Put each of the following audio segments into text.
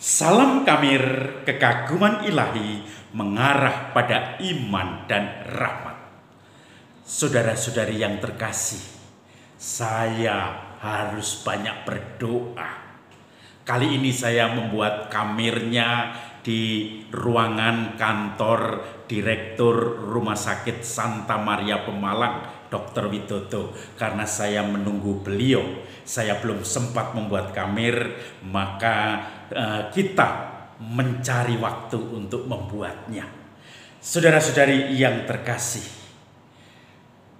Salam Kamir, kekaguman ilahi mengarah pada iman dan rahmat. Saudara-saudari yang terkasih, saya harus banyak berdoa. Kali ini saya membuat kamirnya di ruangan kantor Direktur Rumah Sakit Santa Maria Pemalang, Dr. Widodo. Karena saya menunggu beliau, saya belum sempat membuat kamir, maka kita mencari waktu untuk membuatnya. Saudara-saudari yang terkasih,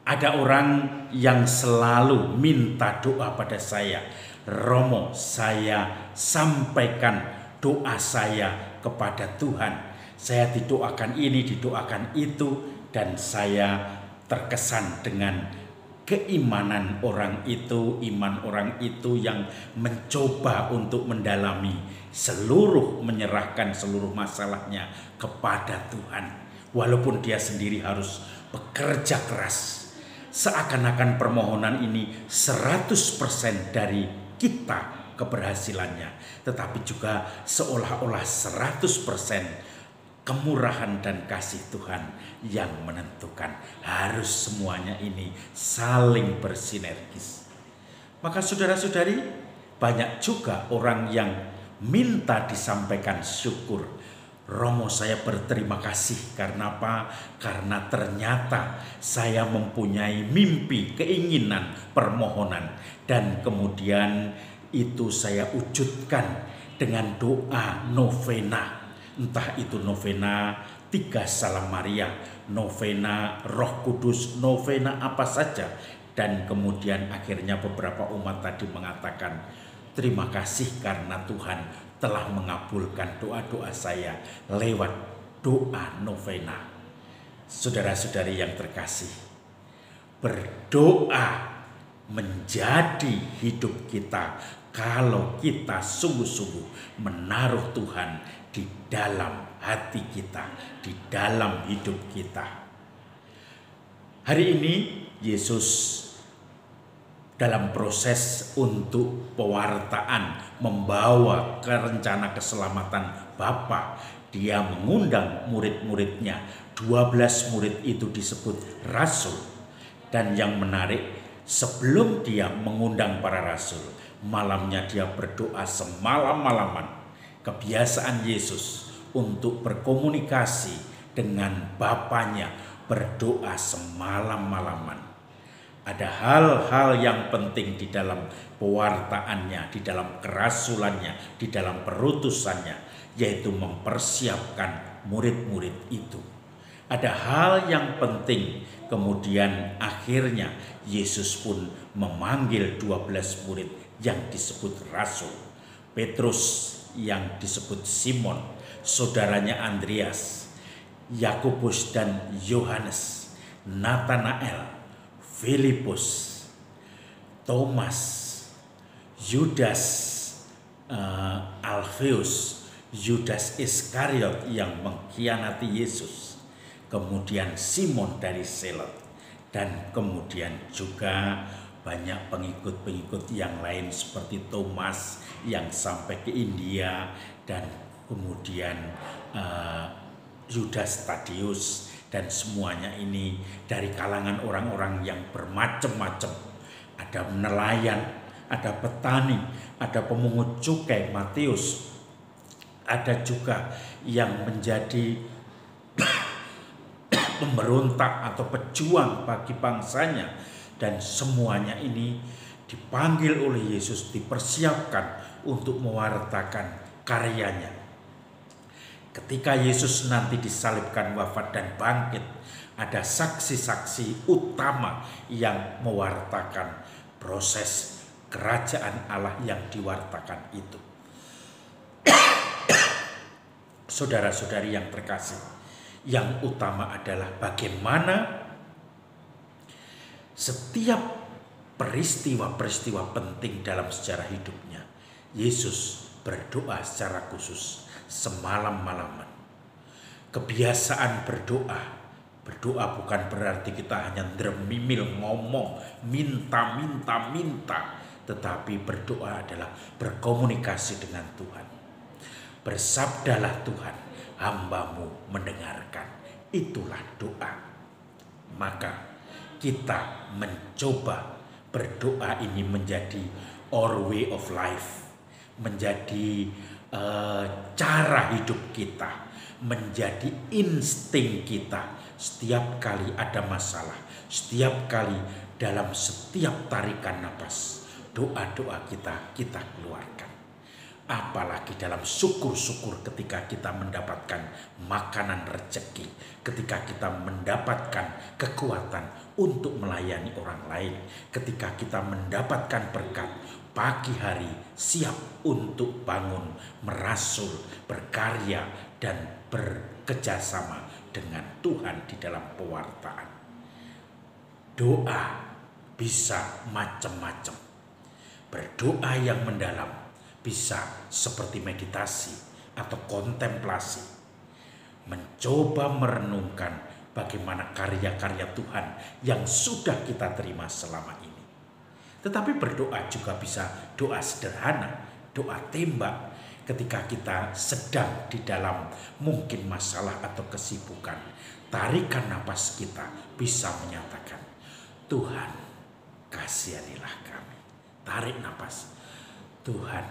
ada orang yang selalu minta doa pada saya. Romo, saya sampaikan doa saya kepada Tuhan. Saya didoakan ini, didoakan itu, dan saya terkesan dengan keimanan orang itu, iman orang itu yang mencoba untuk mendalami menyerahkan seluruh masalahnya kepada Tuhan. Walaupun dia sendiri harus bekerja keras. Seakan-akan permohonan ini 100% dari kita keberhasilannya, tetapi juga seolah-olah 100% kemurahan dan kasih Tuhan yang menentukan. Harus semuanya ini saling bersinergis. Maka saudara-saudari, banyak juga orang yang minta disampaikan syukur. Romo, saya berterima kasih karena apa? Karena ternyata saya mempunyai mimpi, keinginan, permohonan, dan kemudian itu saya wujudkan dengan doa novena. Entah itu novena 3 Salam Maria, novena Roh Kudus, novena apa saja. Dan kemudian akhirnya beberapa umat tadi mengatakan, terima kasih karena Tuhan telah mengabulkan doa-doa saya lewat doa novena. Saudara-saudari yang terkasih, berdoa menjadi hidup kita kalau kita sungguh-sungguh menaruh Tuhan di dalam hati kita, di dalam hidup kita. Hari ini Yesus dalam proses untuk pewartaan, membawa ke rencana keselamatan Bapa, dia mengundang murid-muridnya. 12 murid itu disebut rasul. Dan yang menarik, sebelum dia mengundang para rasul, malamnya dia berdoa semalam-malaman. Kebiasaan Yesus untuk berkomunikasi dengan Bapanya, berdoa semalam-malaman. Ada hal-hal yang penting di dalam pewartaannya, di dalam kerasulannya, di dalam perutusannya, yaitu mempersiapkan murid-murid itu. Ada hal yang penting, kemudian akhirnya Yesus pun memanggil 12 murid yang disebut rasul. Petrus yang disebut Simon, saudaranya Andreas, Yakobus dan Yohanes, Natanael, Filipus, Thomas, Yudas Alfeus, Yudas Iskariot yang mengkhianati Yesus, kemudian Simon dari Selot, dan kemudian juga banyak pengikut-pengikut yang lain seperti Thomas yang sampai ke India, dan kemudian Yudas Tadius. Dan semuanya ini dari kalangan orang-orang yang bermacam-macam. Ada nelayan, ada petani, ada pemungut cukai Matius. Ada juga yang menjadi pemberontak atau pejuang bagi bangsanya. Dan semuanya ini dipanggil oleh Yesus, dipersiapkan untuk mewartakan karyanya. Ketika Yesus nanti disalibkan, wafat, dan bangkit, ada saksi-saksi utama yang mewartakan proses kerajaan Allah yang diwartakan itu. Saudara-saudari yang terkasih, yang utama adalah bagaimana setiap peristiwa-peristiwa penting dalam sejarah hidupnya, Yesus berdoa secara khusus semalam-malaman. Kebiasaan berdoa bukan berarti kita hanya dremimil ngomong, minta, tetapi berdoa adalah berkomunikasi dengan Tuhan. Bersabdalah Tuhan, hamba-Mu mendengarkan. Itulah doa. Maka kita mencoba berdoa ini menjadi our way of life, menjadi cara hidup kita, menjadi insting kita. Setiap kali ada masalah, setiap kali dalam setiap tarikan napas, doa-doa kita keluarkan. Apalagi dalam syukur-syukur ketika kita mendapatkan makanan rezeki, ketika kita mendapatkan kekuatan untuk melayani orang lain, ketika kita mendapatkan berkat, pagi hari siap untuk bangun, merasul, berkarya, dan bekerjasama dengan Tuhan di dalam pewartaan. Doa bisa macam-macam. Berdoa yang mendalam bisa seperti meditasi atau kontemplasi, mencoba merenungkan bagaimana karya-karya Tuhan yang sudah kita terima selama ini. Tetapi berdoa juga bisa doa sederhana, doa tembak ketika kita sedang di dalam mungkin masalah atau kesibukan. Tarikan napas kita bisa menyatakan, Tuhan kasihanilah kami. Tarik napas, Tuhan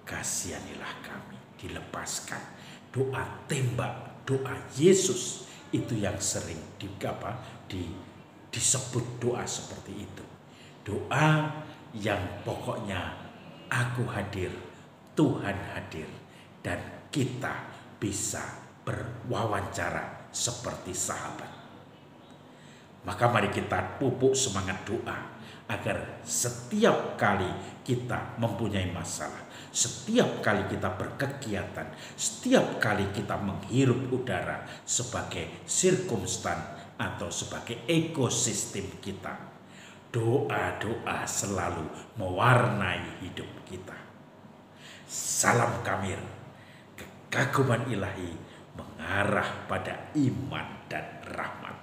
kasihanilah kami. Dilepaskan. Doa tembak, doa Yesus itu yang sering disebut doa seperti itu. Doa yang pokoknya aku hadir, Tuhan hadir, dan kita bisa berwawancara seperti sahabat. Maka mari kita pupuk semangat doa agar setiap kali kita mempunyai masalah, setiap kali kita berkegiatan, setiap kali kita menghirup udara sebagai sirkumstan atau sebagai ekosistem kita, doa-doa selalu mewarnai hidup kita. Salam Kamir, kekaguman ilahi mengarah pada iman dan rahmat.